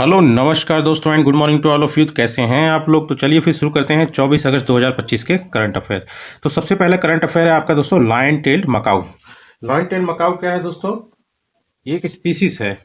Hello नमस्कार दोस्तों and good morning to all of you. कैसे हैं आप लोग। तो चलिए फिर शुरू करते हैं 24 अगस्त 2025 के करंट अफेयर। तो सबसे पहला करंट अफेयर है आपका दोस्तों lion tailed macaque. Lion tailed macaque क्या है दोस्तों, ये एक स्पीसीज है।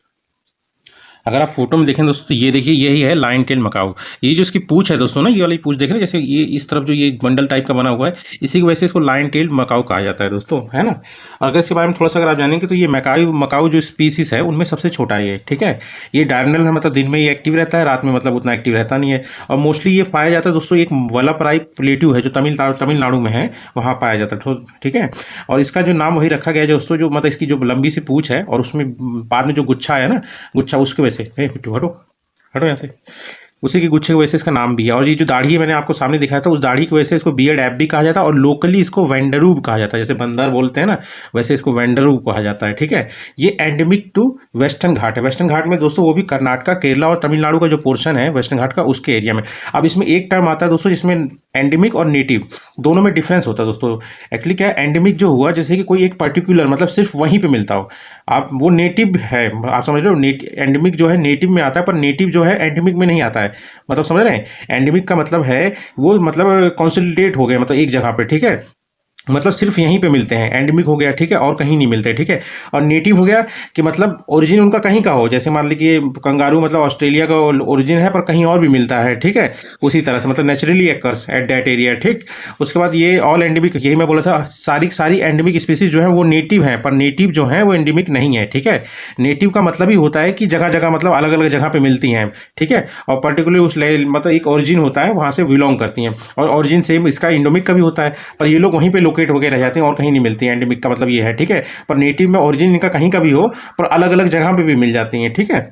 अगर आप फोटो में देखें दोस्तों तो ये देखिए यही है लायन टेल मकाऊ। ये जो इसकी पूंछ है दोस्तों ना, ये वाली पूंछ देख रहे हैं, जैसे ये इस तरफ जो ये बंडल टाइप का बना हुआ है, इसी की वजह से इसको लायन टेल मकाऊ कहा जाता है दोस्तों, है ना। अगर इसके बारे में थोड़ा सा अगर आप जानेंगे तो ये मकाऊ जो स्पीसीज है उनमें सबसे छोटा है ये, ठीक है। ये डायरनल है, मतलब दिन में ये एक्टिव रहता है, रात में मतलब उतना एक्टिव रहता नहीं है। और मोस्टली ये पाया जाता है दोस्तों एक वल्लभराई प्लेट्यू है जो तमिलनाडु में है, वहाँ पाया जाता है, ठीक है। और इसका जो नाम वही रखा गया है दोस्तों, जो मतलब इसकी जो लंबी सी पूंछ है और उसमें बाद में जो गुच्छा है ना, गुच्छा उसकी वजह से हटो हटो यहाँ से, उसी के गुच्छे की वजह से इसका नाम भी है। और ये जो दाढ़ी है मैंने आपको सामने दिखाया था, उस दाढ़ी की वजह से इसको बियर्ड ऐप भी कहा जाता है और लोकली इसको वेंडरूब कहा जाता है, जैसे बंदर बोलते हैं ना वैसे इसको वेंडरूब कहा जाता है, ठीक है। ये एंडेमिक टू वेस्टर्न घाट है। वेस्टर्न घाट में दोस्तों वो भी कर्नाटका, केरला और तमिलनाडु का जो पोर्शन है वेस्टर्न घाट का, उसके एरिया में। अब इसमें एक टर्म आता है दोस्तों जिसमें एंडेमिक और नेटिव दोनों में डिफरेंस होता है दोस्तों। एक्चुअली क्या है, एंडेमिक जो हुआ जैसे कि कोई एक पर्टिकुलर मतलब सिर्फ वहीं पे मिलता हो, आप वो नेटिव है, आप समझ रहे हो। एंडेमिक जो है नेटिव में आता है, पर नेटिव जो है एंडेमिक में नहीं आता है, मतलब समझ रहे हैं। एंडेमिक का मतलब है वो मतलब कॉन्सोलिडेट हो गया, मतलब एक जगह पे, ठीक है, मतलब सिर्फ यहीं पे मिलते हैं। एंडेमिक हो गया, ठीक है, और कहीं नहीं मिलते, ठीक है। और नेटिव हो गया कि मतलब ओरिजिन उनका कहीं का हो, जैसे मान लीजिए कंगारू मतलब ऑस्ट्रेलिया का ओरिजिन है पर कहीं और भी मिलता है, ठीक है। उसी तरह से मतलब नेचुरली एक्कर्स एट दैट एरिया, ठीक। उसके बाद ये ऑल एंडेमिक, यही मैं बोला था, सारी एंडेमिक स्पीसीज जो है वो नेटिव हैं, पर नेटिव जो है वो एंडेमिक नहीं है, ठीक है। नेटिव का मतलब ही होता है कि जगह जगह मतलब अलग अलग जगह पे मिलती हैं, ठीक है। और पर्टिकुलरली उस मतलब एक ओरिजिन होता है, वहाँ से बिलोंग करती हैं। और ओरिजिन सेम इसका इंडोमिक का भी होता है, पर ये लोग वहीं पे लोकेट होकर रह जाते हैं और कहीं नहीं मिलती हैं। एंडेमिक का मतलब ये है, ठीक है। पर नेटिव में ओरिजिन इनका कहीं का भी हो पर अलग अलग जगह पे भी मिल जाती हैं, ठीक है,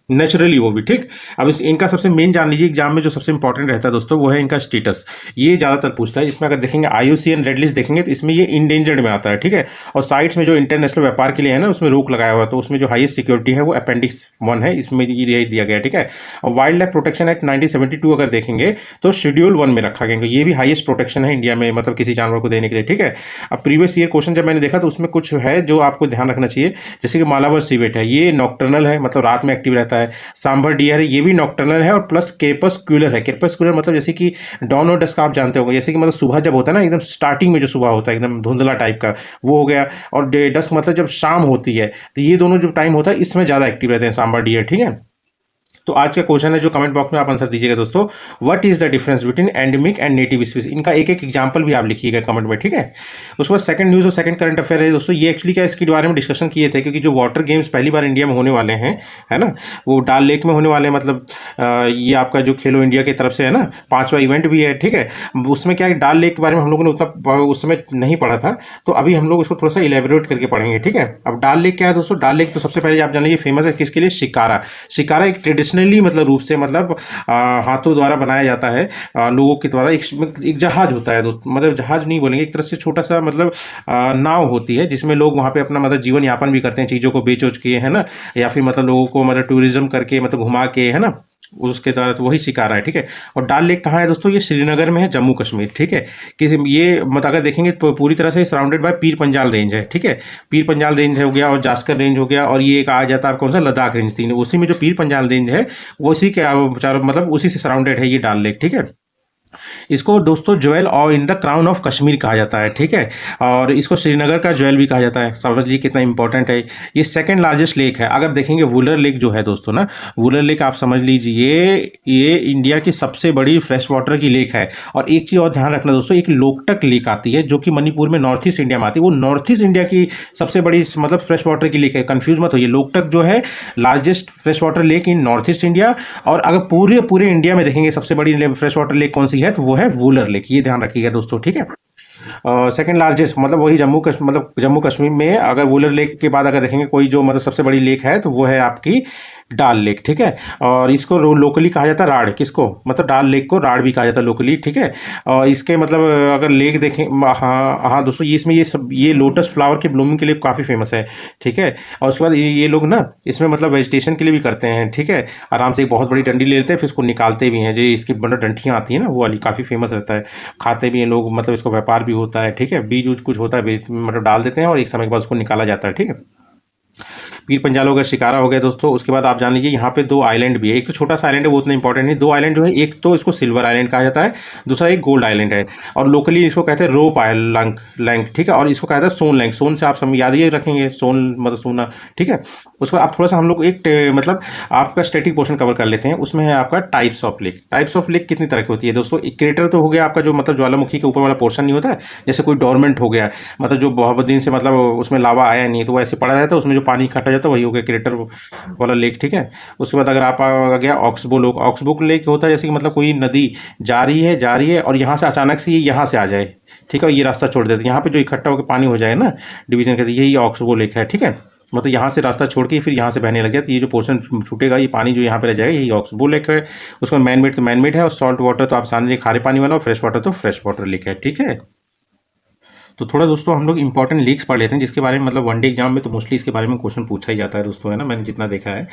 नेचुरली वो भी, ठीक। अब इनका सबसे मेन जान लीजिए एग्जाम में जो सबसे इंपॉर्टेंट रहता है दोस्तों वो है इनका स्टेटस। ये ज़्यादातर पूछता है। इसमें अगर देखेंगे IUCN रेड लिस्ट देखेंगे तो इसमें ये इंडेंजर्ड में आता है, ठीक है। और साइट्स में जो इंटरनेशनल व्यापार के लिए है ना उसमें रोक लगाया हुआ है, तो उसमें जो हाईएस्ट सिक्योरिटी है वो अपेंडिक्स 1 है, इसमें ये दिया गया है, ठीक है। और वाइल्ड लाइफ प्रोटेक्शन एक्ट 1972 अगर देखेंगे तो शेड्यूल 1 में रखा गया, ये भी हाईएस्ट प्रोटेक्शन है इंडिया में, मतलब किसी जानवर को देने के लिए, ठीक है। अब प्रीवियस ईयर क्वेश्चन जब मैंने देखा तो उसमें कुछ है जो आपको ध्यान रखना चाहिए, जैसे कि मालावर सीवेट है, ये नॉक्टर्नल है, मतलब रात में एक्टिव रहता है। सांभर डियर है, ये भी नॉक्टर्नल है, और प्लस क्रेपस्क्यूलर है। क्रेपस्क्यूलर मतलब जैसे कि डॉन और डस्क आप जानते होंगे, जैसे कि मतलब सुबह जब होता है ना, एकदम स्टार्टिंग में जो सुबह होता है एकदम धुंधला टाइप का, वो हो गया। और डस्क मतलब जब शाम होती है, तो ये दोनों जो टाइम होता है इसमें ज़्यादा एक्टिव रहते हैं सांभर डियर, ठीक है। तो आज का क्वेश्चन है जो कमेंट बॉक्स में आप आंसर दीजिएगा दोस्तों, what is the difference between endemic and native species. इनका एक एक एग्जांपल भी आप लिखिएगा कमेंट में, ठीक है। उसके बाद सेकंड न्यूज़ और सेकंड करंट अफेयर है दोस्तों, ये एक्चुअली क्या इसके बारे में डिस्कशन किए थे, क्योंकि जो वाटर गेम्स पहली बार इंडिया में होने वाले हैं, है ना, वो डाल लेक में होने वाले हैं। मतलब ये आपका जो खेलो इंडिया की तरफ से है ना, 5वां इवेंट भी है, ठीक है। उसमें क्या है, डाल लेक के बारे में हम लोगों ने उतना उस समय नहीं पढ़ा था, तो अभी हम लोग उसको थोड़ा सा इलेबोरेट करके पढ़ेंगे, ठीक है। अब डाल लेक क्या है दोस्तों, डाल लेक तो सबसे पहले आप जान लीजिए फेमस है किसके लिए, शिकारा। शिकारा एक ट्रेडिशनली मतलब रूप से मतलब हाथों द्वारा बनाया जाता है, लोगों के द्वारा। एक जहाज होता है, मतलब जहाज नहीं बोलेंगे, एक तरह से छोटा सा मतलब नाव होती है जिसमें लोग वहाँ पे अपना मतलब जीवन यापन भी करते हैं, चीज़ों को बेच उच के, है ना, या फिर मतलब लोगों को मतलब टूरिज्म करके मतलब घुमा के, है ना, उसके द्वारा, तो वही शिकारा है, ठीक है। और डाल लेक कहाँ है दोस्तों, ये श्रीनगर में है, जम्मू कश्मीर, ठीक है। किसी ये मतलब अगर देखेंगे तो पूरी तरह से surrounded by Pir Panjal range है, ठीक है। पीर पंजाल रेंज हो गया और जास्कर रेंज हो गया, और ये एक आ जाता है कौन सा, लद्दाख रेंज, तीन। उसी में जो पीर पंजाल रेंज है वो उसी के चारों मतलब उसी से सराउंडेड है ये डाल लेक, ठीक है। इसको दोस्तों ज्वेल और in the crown of Kashmir कहा जाता है, ठीक है। और इसको श्रीनगर का ज्वेल भी कहा जाता है, समझ लीजिए कितना इंपॉर्टेंट है। ये सेकंड लार्जेस्ट लेक है। अगर देखेंगे वुलर लेक जो है दोस्तों ना, वुलर लेक आप समझ लीजिए ये इंडिया की सबसे बड़ी फ्रेश वाटर की लेक है। और एक चीज़ और ध्यान रखना दोस्तों, एक लोकटक लेक आती है जो कि मणिपुर में नॉर्थ ईस्ट इंडिया में आती है, वो नॉर्थ ईस्ट इंडिया की सबसे बड़ी मतलब फ्रेश वाटर की लेक है, कंफ्यूज मत होइए। लोकटक जो है largest fresh water lake in north east India. और अगर पूरे इंडिया में देखेंगे सबसे बड़ी फ्रेश वाटर लेक कौन सी है, तो वो है वुलर लेक, ये ध्यान रखिएगा दोस्तों, ठीक है। सेकंड लार्जेस्ट मतलब वही जम्मू कश्मीर में। अगर वुलर लेक के बाद अगर देखेंगे कोई जो मतलब सबसे बड़ी लेक है तो वो है आपकी डाल लेक, ठीक है। और इसको लोकली कहा जाता है राड़, किसको, मतलब डाल लेक को राड़ भी कहा जाता है लोकली, ठीक है। और इसके मतलब अगर लेक देखें, हाँ हाँ दोस्तों, ये इसमें ये लोटस फ्लावर के ब्लूमिंग के लिए काफ़ी फेमस है, ठीक है। और उसके बाद ये लोग ना इसमें मतलब वेजिटेशन के लिए भी करते हैं, ठीक है। आराम से एक बहुत बड़ी डंडी ले लेते हैं, फिर इसको निकालते भी हैं, जो इसकी बड़ा डंठियाँ आती हैं ना, वो वाली काफ़ी फेमस रहता है। खाते भी हैं लोग, मतलब इसको व्यापार भी होता है, ठीक है। बीज उज कुछ होता है, मतलब डाल देते हैं और एक समय के बाद उसको निकाला जाता है, ठीक है। पीर पंजाल हो गया, शिकारा हो गया दोस्तों। उसके बाद आप जान लीजिए यहाँ पे 2 आइलैंड भी है। एक तो छोटा सा आइलैंड है, वो उतना इंपॉर्टेंट नहीं। 2 आइलैंड जो है, एक तो इसको सिल्वर आइलैंड कहा जाता है, दूसरा एक गोल्ड आइलैंड है, और लोकली इसको कहते हैं रोप आइलैंड लैंक, ठीक है। और इसको कहता है सोन लैंक। सोन से आप सब याद ही रखेंगे, सोन मतलब सोना, ठीक है। उसके बाद आप थोड़ा सा हम लोग एक मतलब आपका स्टैटिक पोर्शन कवर कर लेते हैं। उसमें है आपका types of lake. Types of lake कितनी तरह की होती है दोस्तों? एक क्रेटर तो हो गया आपका, जो मतलब ज्वालामुखी के ऊपर वाला पोर्शन नहीं होता है, जैसे कोई डोरमेंट हो गया, मतलब जो बहुत दिन से मतलब उसमें लावा आया नहीं है तो वो ऐसे पड़ा रहता है, उसमें जो पानी इकट्ठा जाता है वही हो गया क्रेटर वाला लेक, ठीक है। उसके बाद अगर आप आ गया ऑक्सबो लेक। ऑक्सबो लेक होता है जैसे कि मतलब कोई नदी जा रही है और यहाँ से अचानक से ये यहाँ से आ जाए, ठीक है, ये रास्ता छोड़ देते हैं, यहाँ पे जो इकट्ठा होकर पानी हो जाए ना, डिवीजन कहते हैं, यही ऑक्सबो लेक है, ठीक है। मतलब यहाँ से रास्ता छोड़ के फिर यहाँ से बहने लग गया, तो ये जो पोर्शन छूटेगा, ये पानी जो यहाँ पे रह जाएगा, यही ऑक्सबो लेक है। उसका मैनमेड तो मैनमेड है, और सॉल्ट वाटर तो आप सामने खारे पानी वाला, और फ्रेश वाटर तो फ्रेश वाटर लेक है, ठीक है। तो थोड़ा दोस्तों हम लोग इंपॉर्टेंट लीक्स पढ़ लेते हैं, जिसके बारे में मतलब वनडे एग्जाम में तो मोस्टली इसके बारे में क्वेश्चन पूछा ही जाता है दोस्तों, है ना, मैंने जितना देखा है।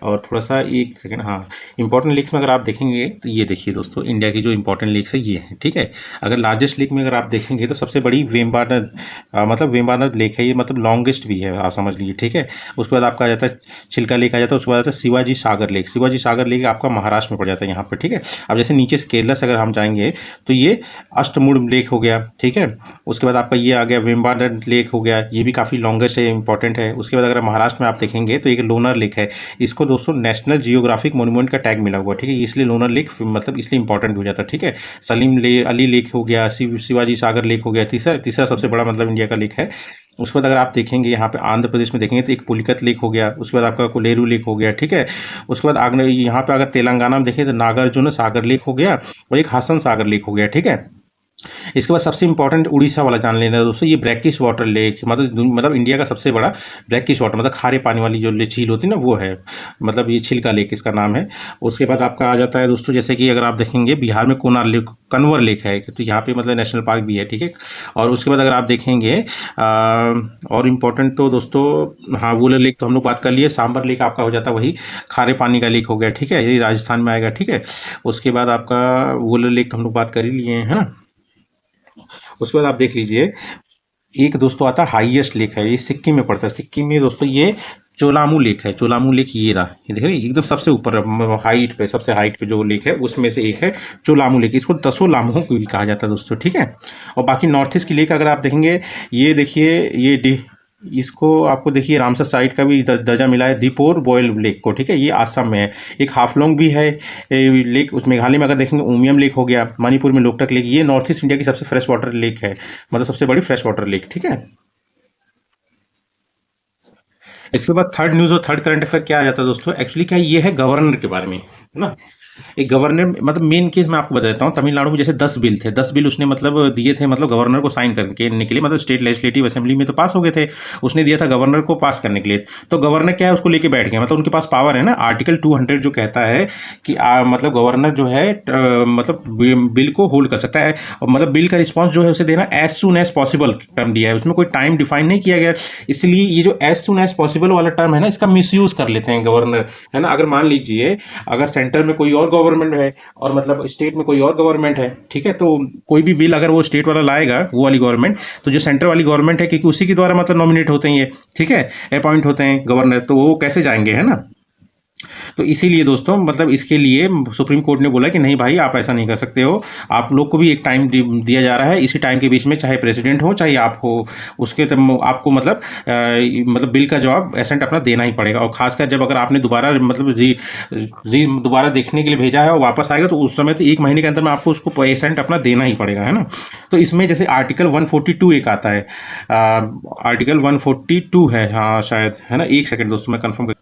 और थोड़ा सा एक सेकंड, हाँ, इंपॉर्टेंट लीक्स में अगर आप देखेंगे तो ये देखिए दोस्तों, इंडिया की जो इंपॉर्टेंट लीक्स है ये है, ठीक है। अगर लार्जेस्ट लेक में अगर आप देखेंगे तो सबसे बड़ी वेम्बानद, मतलब वेम्बानद लेक है ये, मतलब लॉन्गेस्ट भी है, आप समझ लीजिए, ठीक है। उसके बाद आपका आ जाता है चिल्का लेक आ जाता है। उसके बाद आता है शिवाजी सागर लेक। शिवाजी सागर लेक आपका महाराष्ट्र में पड़ जाता है यहाँ पर, ठीक है। अब जैसे नीचे से केरला से अगर हम जाएंगे तो ये अष्टमुड़ लेक हो गया, ठीक है। उसके बाद आपका ये आ गया वेम्बानद लेक हो गया, ये भी काफ़ी लॉन्गेस्ट है, इंपॉर्टेंट है। उसके बाद अगर महाराष्ट्र में आप देखेंगे तो एक लोनार लेक है। इसको दोस्तों नेशनल जियोग्राफिक मोन्यूमेंट का टैग मिला हुआ, ठीक है, इसलिए लोनार लेक मतलब इसलिए इंपॉर्टेंट हो जाता है, ठीक है। अली लेक हो गया, शिवाजी सागर लेक हो गया, तीसरा सबसे बड़ा मतलब इंडिया का लेक है। उसके बाद अगर आप देखेंगे यहाँ पे आंध्र प्रदेश में देखेंगे तो एक पुलिकत लेक हो गया। उसके बाद आपका कोलेरू लेक हो गया, ठीक है। उसके बाद आगे यहाँ पे अगर तेलंगाना में देखें तो नागार्जुन सागर लेक हो गया, और एक हासन सागर लेक हो गया, ठीक है। इसके बाद सबसे इंपॉर्टेंट उड़ीसा वाला जान लेना है दोस्तों, ये ब्रैकिश वाटर लेक, मतलब इंडिया का सबसे बड़ा ब्रैकिश वाटर, मतलब खारे पानी वाली जो झील होती है ना, वो है, मतलब ये छिलका लेक इसका नाम है। उसके बाद आपका आ जाता है दोस्तों, जैसे कि अगर आप देखेंगे बिहार में कोनार लेक, कन्वर लेक है, तो यहाँ पे मतलब नेशनल पार्क भी है, ठीक है। और उसके बाद अगर आप देखेंगे और इम्पोर्टेंट तो दोस्तों, हाँ, वुलर लेक तो हम लोग बात कर लिए। सांबर लेक आपका हो जाता है वही खारे पानी का लेक हो गया, ठीक है, ये राजस्थान में आएगा, ठीक है। उसके बाद आपका वुलर लेक तो हम लोग बात कर ही लिए हैं, है ना। उसके बाद आप देख लीजिए, एक दोस्तों आता है हाईएस्ट लेक है, ये सिक्किम में पड़ता है। सिक्किम में दोस्तों ये चोलामू लेक है। चोलामू लेक ये रहा, ये देख रहे हैं एकदम सबसे ऊपर हाइट पे, सबसे हाइट पे जो लेक है उसमें से एक है चोलामू लेक। इसको 10 लामों को भी कहा जाता है दोस्तों, ठीक है। और बाकी नॉर्थ ईस्ट की लेक अगर आप देखेंगे, ये देखिए, ये इसको आपको देखिए रामसर साइट का भी दर्जा मिला है, दीपोर बॉयल लेक को, ठीक है, ये आसाम में है। एक हाफलोंग भी है लेक, उस मेघालय में अगर देखेंगे उमियम लेक हो गया, मणिपुर में लोकटक लेक, ये नॉर्थ ईस्ट इंडिया की सबसे फ्रेश वाटर लेक है, मतलब सबसे बड़ी फ्रेश वाटर लेक, ठीक है। इसके बाद थर्ड न्यूज़ और थर्ड करंट अफेयर क्या आ जाता है दोस्तों, एक्चुअली क्या ये है गवर्नर के बारे में, है ना। एक गवर्नर, मतलब मेन केस मैं आपको बता देता हूँ, तमिलनाडु में जैसे 10 बिल थे, 10 बिल उसने मतलब दिए थे, मतलब गवर्नर को साइन करने के लिए, मतलब स्टेट लेजिस्लेटिव असेंबली में तो पास हो गए थे, उसने दिया था गवर्नर को पास करने के लिए। तो गवर्नर क्या है, उसको लेके बैठ गया, मतलब उनके पास पावर है ना। आर्टिकल 200 जो कहता है कि मतलब गवर्नर जो है मतलब बिल को होल्ड कर सकता है, और मतलब बिल का रिस्पॉन्स जो है उसे देना as soon as possible term दिया है, उसमें कोई टाइम डिफाइन नहीं किया गया। इसलिए ये जो एज सुन एज पॉसिबल वाला टर्म है ना, इसका मिसयूज कर लेते हैं गवर्नर, है ना। अगर मान लीजिए अगर सेंटर में कोई और गवर्नमेंट है और मतलब स्टेट में कोई और गवर्नमेंट है, ठीक है, तो कोई भी बिल अगर वो स्टेट वाला लाएगा, वो वाली गवर्नमेंट, तो जो सेंटर वाली गवर्नमेंट है, क्योंकि उसी के द्वारा मतलब नॉमिनेट होते हैं ये, ठीक है, अपॉइंट होते हैं गवर्नर, तो वो कैसे जाएंगे, है ना। तो इसीलिए दोस्तों मतलब इसके लिए सुप्रीम कोर्ट ने बोला कि नहीं भाई, आप ऐसा नहीं कर सकते हो, आप लोग को भी एक टाइम दिया जा रहा है, इसी टाइम के बीच में चाहे प्रेसिडेंट हो चाहे आप हो, उसके आपको मतलब बिल का जवाब एसेंट अपना देना ही पड़ेगा। और खासकर जब अगर आपने दोबारा मतलब दोबारा देखने के लिए भेजा है और वापस आएगा, तो उस समय तो 1 महीने के अंदर में आपको उसको एसेंट अपना देना ही पड़ेगा, है ना। तो इसमें जैसे आर्टिकल 142 एक आता है, आर्टिकल 142 है, हाँ शायद, है ना, एक सेकंड दोस्तों मैं कंफर्म कर,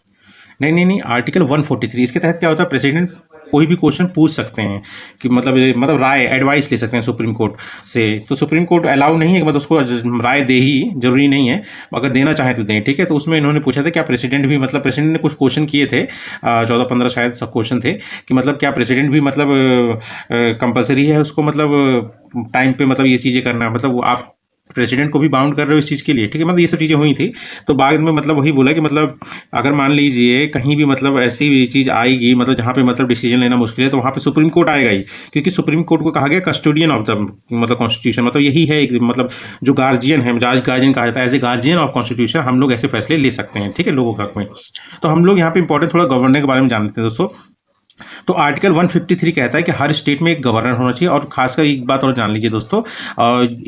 नहीं, आर्टिकल 143, इसके तहत क्या होता है, प्रेसिडेंट कोई भी क्वेश्चन पूछ सकते हैं कि मतलब राय एडवाइस ले सकते हैं सुप्रीम कोर्ट से। तो सुप्रीम कोर्ट अलाउ नहीं है कि मतलब उसको राय दे ही, जरूरी नहीं है, अगर देना चाहे तो दें, ठीक है। तो उसमें इन्होंने पूछा था क्या प्रेसिडेंट भी, मतलब प्रेसिडेंट ने कुछ क्वेश्चन किए थे, 14-15 शायद सब क्वेश्चन थे, कि मतलब क्या प्रेसिडेंट भी मतलब कंपलसरी है उसको मतलब टाइम पे मतलब ये चीज़ें करना, मतलब आप प्रेसिडेंट को भी बाउंड कर रहे हो इस चीज़ के लिए, ठीक है। मतलब ये सब चीज़ें हुई थी। तो बाद में मतलब वही बोला कि मतलब अगर मान लीजिए कहीं भी मतलब ऐसी भी चीज़ आएगी मतलब जहाँ पे मतलब डिसीजन लेना मुश्किल है, तो वहाँ पे सुप्रीम कोर्ट आएगा ही, क्योंकि सुप्रीम कोर्ट को कहा गया कस्टोडियन ऑफ द मतलब कॉन्स्टिट्यूशन, मतलब यही है एक मतलब जो गार्जियन है, गार्जियन कहा जाता है, as a guardian of constitution हम लोग ऐसे फैसले ले सकते हैं, ठीक है, लोगों के हक में। तो हम लोग यहाँ पे इंपॉर्टेंट थोड़ा गवर्नर के बारे में जानते हैं दोस्तों। तो आर्टिकल 153 कहता है कि हर स्टेट में एक गवर्नर होना चाहिए, और खासकर एक बात और जान लीजिए दोस्तों,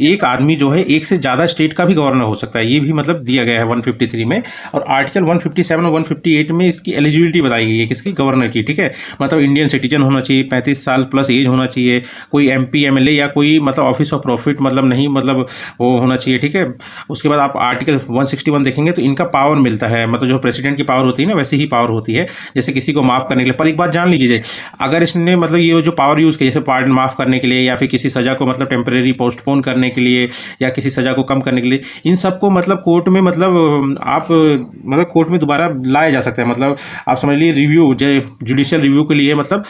एक आदमी जो है एक से ज़्यादा स्टेट का भी गवर्नर हो सकता है, ये भी मतलब दिया गया है 153 में। और आर्टिकल 157 और 158 में इसकी एलिजिबिलिटी बताई गई है किसकी, गवर्नर की, ठीक है। मतलब इंडियन सिटीजन होना चाहिए, 35 साल प्लस एज होना चाहिए, कोई MP MLA या कोई मतलब ऑफिस ऑफ प्रॉफिट मतलब नहीं मतलब वो होना चाहिए, ठीक है। उसके बाद आप आर्टिकल 161 देखेंगे तो इनका पावर मिलता है, मतलब जो प्रेसिडेंट की पावर होती है ना वैसे ही पावर होती है, जैसे किसी को माफ़ करने के लिए। पर एक बात जान लीजिए, अगर इसने मतलब ये जो पावर यूज़ किया, जैसे पार्डन माफ़ करने के लिए या फिर किसी सज़ा को मतलब टेम्परेरी पोस्टपोन करने के लिए या किसी सज़ा को कम करने के लिए, इन सबको मतलब कोर्ट में मतलब आप मतलब कोर्ट में दोबारा लाया जा सकता है, मतलब आप समझ लीजिए रिव्यू जुडिशियल रिव्यू के लिए मतलब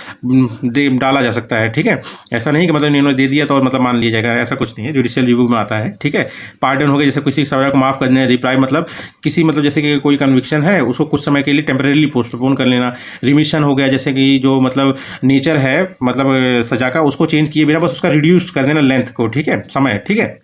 डाला जा सकता है, ठीक है। ऐसा नहीं कि मतलब इन्होंने दे दिया तो और मतलब मान लिया जाएगा, ऐसा कुछ नहीं है, जुडिशियल रिव्यू में आता है, ठीक है। पार्डन हो गया, जैसे किसी सज़ा को माफ़ करने, रिप्लाई मतलब किसी मतलब जैसे कि कोई कन्विक्शन है उसको कुछ समय के लिए टेम्परेरी पोस्टपोन कर लेना। रिमिशन हो गया, जैसे कि जो मतलब नेचर है मतलब सजा का उसको चेंज किए बिना बस उसका रिड्यूस कर देना लेंथ को, ठीक है, समय, ठीक है।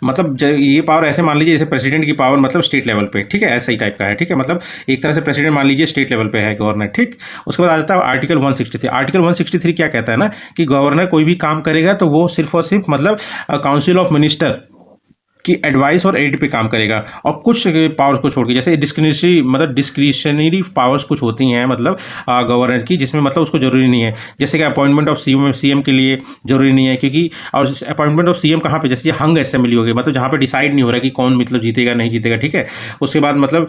मतलब ये पावर ऐसे मान लीजिए जैसे प्रेसिडेंट की पावर मतलब स्टेट लेवल पे, ठीक है, ऐसा ही टाइप का है, ठीक है। मतलब एक तरह से प्रेसिडेंट मान लीजिए स्टेट लेवल पे है गवर्नर, ठीक। उसके बाद आ जाता है आर्टिकल 163। आर्टिकल 163 क्या कहता है ना कि गवर्नर कोई भी काम करेगा तो वो सिर्फ और सिर्फ मतलब काउंसिल ऑफ मिनिस्टर की एडवाइस और एड पे काम करेगा, और कुछ पावर्स को छोड़ के, जैसे डिस्क्रिशनरी पावर्स कुछ होती हैं मतलब गवर्नर की, जिसमें मतलब उसको जरूरी नहीं है, जैसे कि अपॉइंटमेंट ऑफ सीएम के लिए जरूरी नहीं है, क्योंकि और अपॉइंटमेंट ऑफ सीएम कहाँ पे, जैसे ये हंग असेंबली हो गई, मतलब जहाँ पे डिसाइड नहीं हो रहा कि कौन मतलब जीतेगा नहीं जीतेगा, ठीक है। उसके बाद मतलब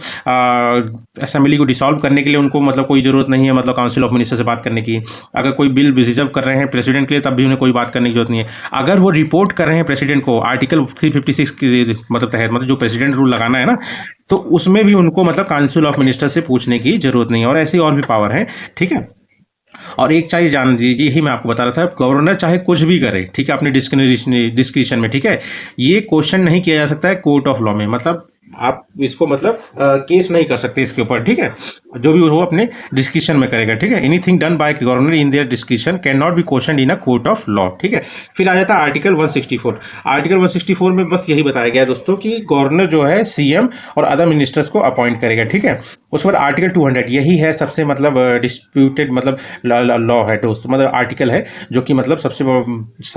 असेंबली को डिसॉल्व करने के लिए उनको मतलब कोई ज़रूरत नहीं है मतलब काउंसिल ऑफ मिनिस्टर से बात करने की। अगर कोई बिल रिजर्व कर रहे हैं प्रेसिडेंट के लिए तब भी उन्हें कोई बात करने की जरूरत नहीं है। अगर वो रिपोर्ट कर रहे हैं प्रेसिडेंट को आर्टिकल 356 के मतलब तहत, मतलब जो प्रेसिडेंट रूल लगाना है ना, तो उसमें भी उनको मतलब काउंसिल ऑफ मिनिस्टर से पूछने की जरूरत नहीं है, और ऐसी और भी पावर है, ठीक है। और एक चाहिए जान लीजिए, यही मैं आपको बता रहा था, गवर्नर चाहे कुछ भी करे, ठीक है, अपने डिस्क्रिशन में, ठीक है, ये क्वेश्चन नहीं किया जा सकता है कोर्ट ऑफ लॉ में, मतलब आप इसको मतलब केस नहीं कर सकते इसके ऊपर, ठीक है। जो भी वो अपने डिस्क्रिशन में करेगा, ठीक है। Anything done by governor in their discretion can not be questioned in a court of law, ठीक है। फिर आ जाता है आर्टिकल 164। आर्टिकल 164 में बस यही बताया गया है दोस्तों कि गवर्नर जो है सीएम और अदर मिनिस्टर्स को अपॉइंट करेगा, ठीक है। उसके बाद आर्टिकल 200, यही है सबसे मतलब डिस्प्यूटेड मतलब लॉ है दोस्तों, मतलब आर्टिकल है जो कि मतलब सबसे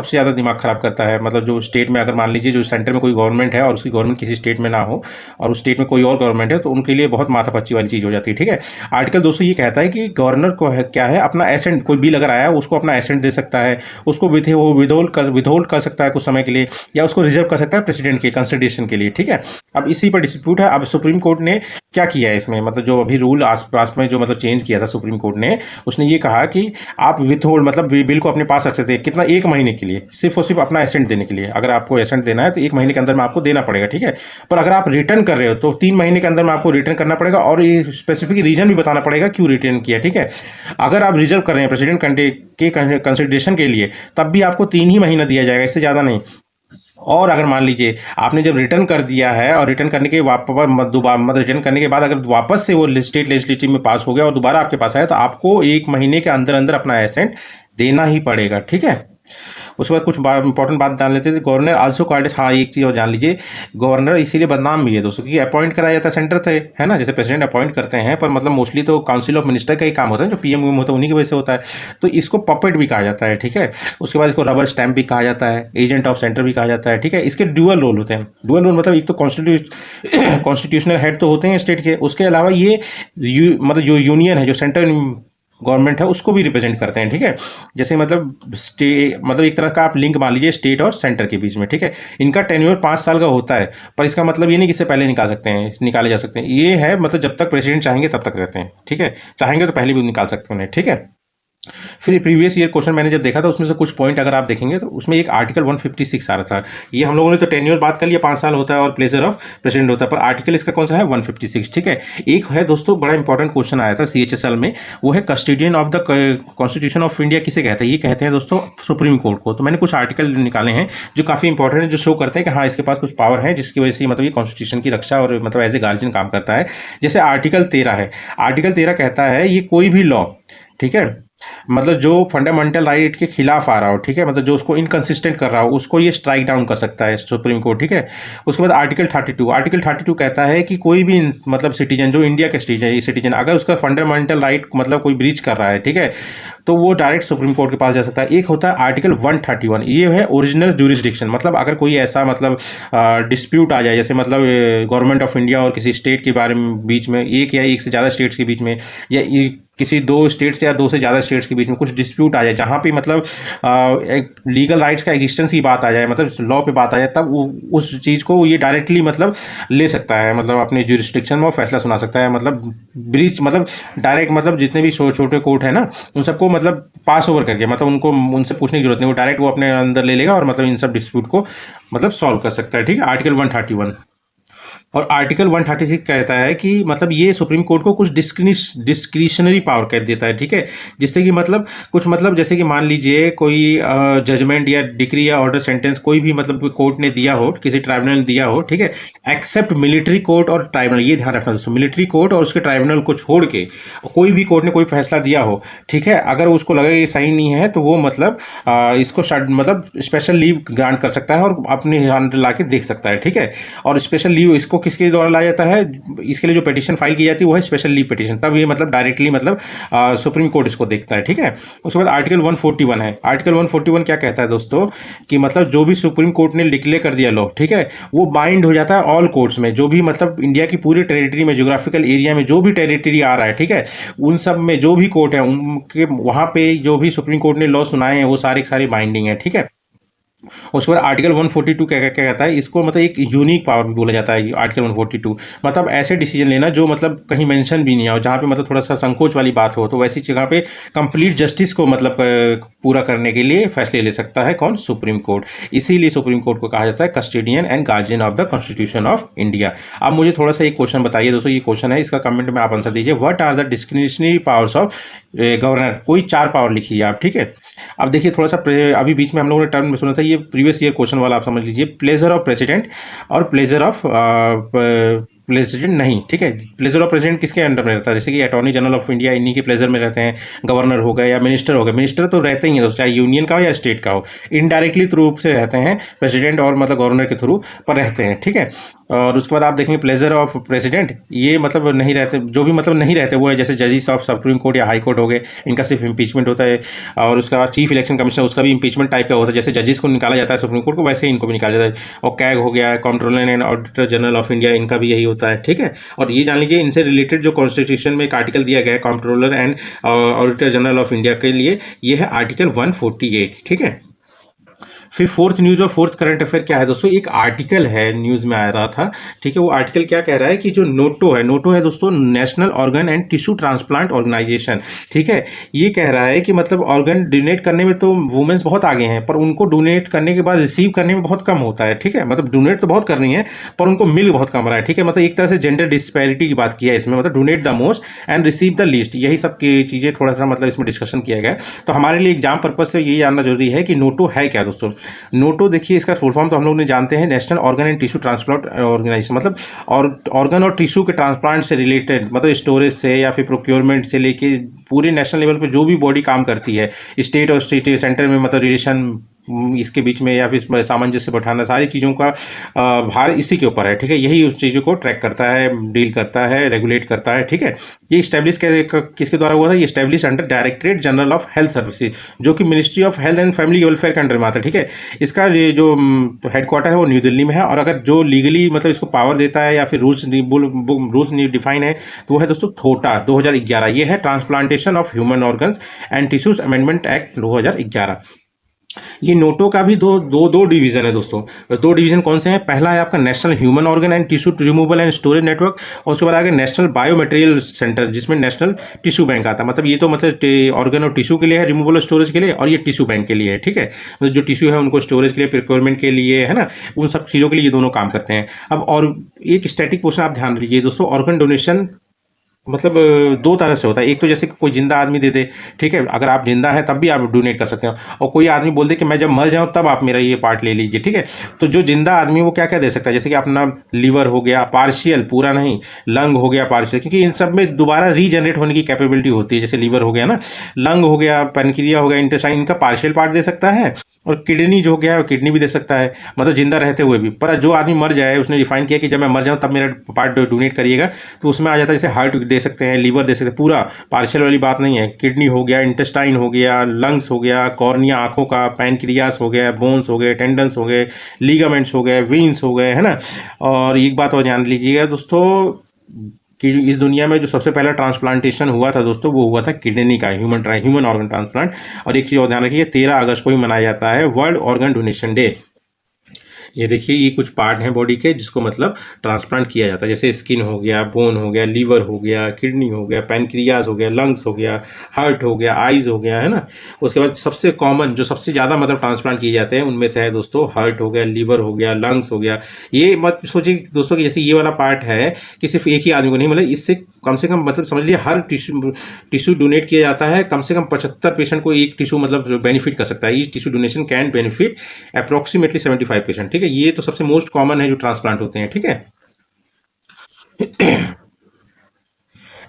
ज़्यादा दिमाग खराब करता है। मतलब जो स्टेट में अगर मान लीजिए जो सेंटर में कोई गवर्नमेंट है और उसकी गवर्नमेंट किसी स्टेट में ना हो और उस स्टेट में कोई और गवर्नमेंट है, तो उनके लिए बहुत माथापच्ची वाली चीज़ हो जाती है, ठीक है। आर्टिकल 200 ये कहता है कि गवर्नर को क्या है, अपना एसेंट, कोई बिल अगर आया है उसको अपना एसेंट दे सकता है, उसको विदहोल्ड कर सकता है कुछ समय के लिए, या उसको रिजर्व कर सकता है प्रेसिडेंट के कंसिडरेशन के लिए, ठीक है। अब इसी पर डिस्प्यूट है। अब सुप्रीम कोर्ट ने क्या किया है इसमें, मतलब जो अभी रूल आसपास में जो मतलब चेंज किया था सुप्रीम कोर्ट ने, उसने ये कहा कि आप विथहोल्ड मतलब बिल को अपने पास रख सकते हैं, कितना, 1 महीने के लिए, सिर्फ और सिर्फ अपना एसेंट देने के लिए। अगर आपको एसेंट देना है तो 1 महीने के अंदर में आपको देना पड़ेगा, ठीक है। पर अगर आप रिटर्न कर रहे हो तो 3 महीने के अंदर में आपको रिटर्न करना पड़ेगा, और ये स्पेसिफिक रीजन भी बताना पड़ेगा क्यों रिटर्न किया, ठीक है। अगर आप रिजर्व कर रहे हैं प्रेसिडेंट के कंसिडरेशन के लिए तब भी आपको 3 ही महीना दिया जाएगा, इससे ज़्यादा नहीं। और अगर मान लीजिए आपने जब रिटर्न कर दिया है और रिटर्न करने के मतलब रिटर्न करने के बाद अगर वापस से वो स्टेट लेजिस्लेटिव में पास हो गया और दोबारा आपके पास आया, तो आपको 1 महीने के अंदर अंदर अपना एसेंट देना ही पड़ेगा, ठीक है। उसके बाद कुछ इंपॉर्टेंट बात जान लेते थे। गवर्नर आल्सो कॉल्ड, हाँ एक चीज़ और जान लीजिए, गवर्नर इसीलिए बदनाम भी है दोस्तों क्योंकि अपॉइंट कराया जाता है सेंटर से, है ना, जैसे प्रेसिडेंट अपॉइंट करते हैं, पर मतलब मोस्टली तो काउंसिल ऑफ मिनिस्टर का ही काम होता है, जो पीएम होता है उन्हीं की वजह से होता है। तो इसको पपेट भी कहा जाता है, ठीक है। उसके बाद इसको रबर स्टैम्प भी कहा जाता है, एजेंट ऑफ सेंटर भी कहा जाता है, ठीक है। इसके ड्यूअल रोल होते हैं। ड्यूअल रोल मतलब एक तो कॉन्स्टिट्यूशनल हेड तो होते हैं स्टेट के, उसके अलावा ये मतलब जो यूनियन है, जो सेंट्रल गवर्नमेंट है, उसको भी रिप्रेजेंट करते हैं, ठीक है। जैसे मतलब मतलब एक तरह का आप लिंक मान लीजिए स्टेट और सेंटर के बीच में, ठीक है। इनका टेन्योर 5 साल का होता है, पर इसका मतलब ये नहीं कि इससे पहले निकाले जा सकते हैं। ये है मतलब जब तक प्रेसिडेंट चाहेंगे तब तक रहते हैं, ठीक है। चाहेंगे तो पहले भी निकाल सकते हैं उन्हें, ठीक है। फिर प्रीवियस ईयर क्वेश्चन मैंने जब देखा था उसमें से कुछ पॉइंट अगर आप देखेंगे तो उसमें एक आर्टिकल 156 आ रहा था। ये हम लोगों ने तो टेन्योर बात कर लिया, 5 साल होता है और प्लेजर ऑफ प्रेसिडेंट होता है, पर आर्टिकल इसका कौन सा है 156। ठीक है, एक है दोस्तों बड़ा इंपॉर्टेंट क्वेश्चन आया था CHSL में, वो है custodian of the constitution of India किसे कहते हैं? ये कहते हैं दोस्तों सुप्रीम कोर्ट को। तो मैंने कुछ आर्टिकल निकाले हैं जो काफ़ी इंपॉर्टेंट है, जो शो करते हैं कि हाँ इसके पास कुछ पावर है जिसकी वजह से मतलब ये कॉन्स्टिट्यूशन की रक्षा और मतलब एज ए गार्जियन काम करता है। जैसे आर्टिकल 13 है, आर्टिकल 13 कहता है ये कोई भी लॉ, ठीक है, मतलब जो फंडामेंटल राइट के खिलाफ आ रहा हो, ठीक है, मतलब जो उसको इनकंसिस्टेंट कर रहा हो उसको ये स्ट्राइक डाउन कर सकता है सुप्रीम कोर्ट। ठीक है, उसके बाद आर्टिकल 32 कहता है कि कोई भी मतलब सिटीजन जो इंडिया के सिटीजन अगर उसका फंडामेंटल राइट मतलब कोई ब्रीच कर रहा है, ठीक है, तो वो डायरेक्ट सुप्रीम कोर्ट के पास जा सकता है। एक होता है आर्टिकल 131, ये है ओरिजिनल ज्यूरिसडिक्शन, मतलब अगर कोई ऐसा मतलब डिस्प्यूट आ जाए, जैसे मतलब गवर्नमेंट ऑफ इंडिया और किसी स्टेट के बारे में बीच में, एक या एक से ज़्यादा स्टेट्स के बीच में, या किसी 2 स्टेट्स या 2 से ज़्यादा स्टेट्स के बीच में कुछ डिस्प्यूट आ जाए जहाँ पे मतलब एक लीगल राइट्स का एग्जिस्टेंस की बात आ जाए, मतलब लॉ पे बात आ जाए, तब उस चीज़ को ये डायरेक्टली मतलब ले सकता है, मतलब अपने ज्यूरिसडिक्शन में वो फैसला सुना सकता है, मतलब ब्रीच मतलब डायरेक्ट मतलब जितने भी छोटे कोर्ट है ना उन सबको मतलब पास ओवर करके, मतलब उनको उनसे पूछने की जरूरत नहीं, वो डायरेक्ट वो अपने अंदर ले लेगा और मतलब इन सब डिस्प्यूट को मतलब सॉल्व कर सकता है। ठीक है, आर्टिकल 131। और आर्टिकल 136 कहता है कि मतलब ये सुप्रीम कोर्ट को कुछ डिस्क्रिशनरी पावर कर देता है, ठीक है, जिससे कि मतलब कुछ मतलब जैसे कि मान लीजिए कोई जजमेंट या डिक्री या ऑर्डर सेंटेंस कोई भी मतलब कोर्ट ने दिया हो, किसी ट्राइब्यूनल ने दिया हो, ठीक है, एक्सेप्ट मिलिट्री कोर्ट और ट्राइब्यूनल, ये ध्यान रखना दोस्तों, मिलिट्री कोर्ट और उसके ट्राइब्यूनल को छोड़ के कोई भी कोर्ट ने कोई फैसला दिया हो, ठीक है, अगर उसको लगे ये सही नहीं है तो वो मतलब इसको मतलब स्पेशल लीव ग्रांट कर सकता है और अपने अंदर ला के देख सकता है। ठीक है, और स्पेशल लीव इसको किसके द्वारा लाया जाता है? इसके लिए जो पिटीशन फाइल की जाती है वो है स्पेशल लीव पिटीशन, तब ये मतलब डायरेक्टली मतलब सुप्रीम कोर्ट इसको देखता है। ठीक है, उसके बाद आर्टिकल 141 है। आर्टिकल 141 क्या कहता है दोस्तों कि मतलब जो भी सुप्रीम कोर्ट ने डिक्लेयर कर दिया लॉ, ठीक है, वो बाइंड हो जाता है ऑल कोर्ट्स में, जो भी मतलब इंडिया की पूरी टेरिटरी में, ज्योग्राफिकल एरिया में जो भी टेरिटरी आ रहा है, ठीक है, उन सब में जो भी कोर्ट है उनके वहाँ पे जो भी सुप्रीम कोर्ट ने लॉ सुनाए हैं वो सारे के सारे बाइंडिंग है। ठीक है, उसके बाद आर्टिकल 142 क्या कहता है? इसको मतलब एक यूनिक पावर भी बोला जाता है आर्टिकल 142, मतलब ऐसे डिसीजन लेना जो मतलब कहीं मेंशन भी नहीं हो, जहाँ पे मतलब थोड़ा सा संकोच वाली बात हो, तो वैसी जगह पे कंप्लीट जस्टिस को मतलब पूरा करने के लिए फैसले ले सकता है कौन? Supreme court. इसीलिए सुप्रीम कोर्ट को कहा जाता है custodian and guardian of the constitution of India. अब मुझे थोड़ा सा एक क्वेश्चन बताइए दोस्तों, ये क्वेश्चन है, इसका कमेंट में आप आंसर दीजिए। What are the discretionary powers of governor? कोई 4 पावर लिखिए आप। ठीक है, अब देखिए थोड़ा सा अभी बीच में हम लोगों ने टर्म में सुना था, ये प्रीवियस ईयर क्वेश्चन वाला आप समझ लीजिए, प्लेजर ऑफ प्रेसिडेंट और प्लेजर ऑफ प्रेसिडेंट नहीं। ठीक है, प्लेजर ऑफ प्रेसिडेंट किसके अंडर में रहता है? जैसे कि अटॉर्नी जनरल ऑफ इंडिया इन्हीं के प्लेजर में रहते हैं, गवर्नर हो गए या मिनिस्टर हो गए, मिनिस्टर तो रहते ही हैं दोस्तों, चाहे यूनियन का हो या स्टेट का हो, इनडायरेक्टली रूप से रहते हैं प्रेसिडेंट और मतलब गवर्नर के थ्रू पर रहते हैं। ठीक है, और उसके बाद आप देखेंगे प्लेजर ऑफ प्रेसिडेंट, ये मतलब नहीं रहते, जो भी मतलब नहीं रहते वो है जैसे जजेस ऑफ सुप्रीम कोर्ट या हाई कोर्ट हो गए, इनका सिर्फ इंपीचमेंट होता है। और उसका चीफ इलेक्शन कमीशनर, उसका भी इंपीचमेंट टाइप का होता है, जैसे जजेस को निकाला जाता है सुप्रीम कोर्ट को, वैसे ही इनको भी निकाला जाता है। और कैग हो गया, controller and auditor general of India, इनका भी यही होता है। ठीक है, और ये जान लीजिए इनसे रिलेटेड जो कॉन्स्टिट्यूशन में एक आर्टिकल दिया गया है controller and auditor general of India के लिए, ये है आर्टिकल 148। ठीक है, फिर फोर्थ न्यूज़ और फोर्थ करंट अफेयर क्या है दोस्तों? एक आर्टिकल है न्यूज़ में आ रहा था, ठीक है, वो आर्टिकल क्या कह रहा है कि जो नोटो है दोस्तों, national organ and tissue transplant organisation, ठीक है, ये कह रहा है कि मतलब ऑर्गन डोनेट करने में तो वुमेन्स बहुत आगे हैं, पर उनको डोनेट करने के बाद रिसीव करने में बहुत कम होता है। ठीक है, मतलब डोनेट तो बहुत कर रही है पर उनको मिल बहुत कम रहा है। ठीक है, मतलब एक तरह से जेंडर डिस्पैरिटी की बात की है इसमें, मतलब donate the most and receive the least, यही सब की चीज़ें थोड़ा सा मतलब इसमें डिस्कशन किया गया। तो हमारे लिए एग्जाम पर्पज से ये जानना जरूरी है कि नोटो है क्या दोस्तों। नोटो देखिए इसका फुल फॉर्म तो हम लोग ने जानते हैं, national organ and tissue transplant organisation, मतलब और ऑर्गन और टिश्यू के ट्रांसप्लांट से रिलेटेड, मतलब स्टोरेज से या फिर प्रोक्योरमेंट से लेके पूरे नेशनल लेवल पे जो भी बॉडी काम करती है, स्टेट और स्टेट सेंटर में मतलब रिलेशन इसके बीच में या फिर सामंजस्य बैठाना, सारी चीज़ों का भार इसी के ऊपर है। ठीक है, यही उस चीज़ों को ट्रैक करता है, डील करता है, रेगुलेट करता है। ठीक है, ये इस्टेब्लिश किसके द्वारा हुआ था? ये establish under directorate general of health services, जो कि ministry of health and family welfare के अंडर में आता है। ठीक है, इसका ये जो हेडक्वार्टर है वो न्यू दिल्ली में है, और अगर जो लीगली मतलब इसको पावर देता है या फिर रूल्स डिफाइन है तो वो है दोस्तों थोटा 2011, ये है transplantation of human organs and tissues amendment act 2011। ये नोटो का भी दो डिवीजन है दोस्तों। दो डिवीजन कौन से हैं? पहला है आपका national human organ and tissue removal and storage network, और उसके बाद आगे नेशनल बायो मटेरियल सेंटर, जिसमें नेशनल टिश्यू बैंक आता है। मतलब ये तो मतलब ऑर्गन और टिश्यू के लिए है, रिमूवल और स्टोरेज के लिए, और ये टिश्यू बैंक के लिए है, ठीक है। मतलब जो टिश्यू है उनको स्टोरेज के लिए, प्रिक्योरमेंट के लिए, है ना, उन सब चीज़ों के लिए ये दोनों काम करते हैं। अब और एक स्टैटिक पोर्शन आप ध्यान दीजिए दोस्तों, ऑर्गन डोनेशन मतलब दो तरह से होता है। एक तो जैसे कोई जिंदा आदमी दे दे, ठीक है, अगर आप जिंदा हैं तब भी आप डोनेट कर सकते हो, और कोई आदमी बोल दे कि मैं जब मर जाऊं तब आप मेरा ये पार्ट ले लीजिए, ठीक है। तो जो जिंदा आदमी वो क्या क्या दे सकता है, जैसे कि अपना लीवर हो गया पार्शियल, पूरा नहीं, लंग हो गया पार्शियल, क्योंकि इन सब में दोबारा रीजनरेट होने की कैपेबिलिटी होती है। जैसे लीवर हो गया ना, लंग हो गया, पेनक्रिया हो गया, इंटेस्टाइन, इनका पार्शियल पार्ट दे सकता है, और किडनी जो हो गया किडनी भी दे सकता है, मतलब जिंदा रहते हुए भी। पर जो आदमी मर जाए, उसने डिफाइन किया कि जब मैं मर जाऊं तब मेरा पार्ट डोनेट करिएगा, तो उसमें आ जाता है जैसे हार्ट दे सकते हैं, लीवर दे सकते हैं, पूरा पार्शियल वाली बात नहीं है। किडनी हो गया, इंटेस्टाइन हो गया, लंग्स हो गया, कॉर्निया आंखों का, पैनक्रियास हो गया, बोन्स हो गए, टेंडन्स हो गए, लीगामेंट्स हो गए, वीन्स हो गए, है ना। और एक बात और ध्यान लीजिएगा दोस्तों कि इस दुनिया में जो सबसे पहला ट्रांसप्लांटेशन हुआ था दोस्तों, वो हुआ था किडनी का, ह्यूमन ऑर्गन ट्रांसप्लांट। और एक चीज़ और ध्यान रखिए, 13 अगस्त को ही मनाया जाता है वर्ल्ड ऑर्गन डोनेशन डे। ये देखिए, ये कुछ पार्ट हैं बॉडी के जिसको मतलब ट्रांसप्लांट किया जाता है, जैसे स्किन हो गया, बोन हो गया, लीवर हो गया, किडनी हो गया, पैनक्रियाज हो गया, लंग्स हो गया, हार्ट हो गया, आइज हो गया, है ना। उसके बाद सबसे कॉमन जो सबसे ज़्यादा मतलब ट्रांसप्लांट किए जाते हैं उनमें से है दोस्तों हार्ट हो गया, लीवर हो गया, लंग्स हो गया। ये मत सोचिए दोस्तों कि जैसे ये वाला पार्ट है कि सिर्फ एक ही आदमी को नहीं, मतलब इससे कम से कम मतलब समझ लिया हर टिश्यू डोनेट किया जाता है, कम से कम 75 पेशेंट को एक टिश्यू मतलब बेनिफिट कर सकता है। Each tissue donation can benefit approximately 75 patient, ठीक है। ये तो सबसे मोस्ट कॉमन है जो ट्रांसप्लांट होते हैं, ठीक है।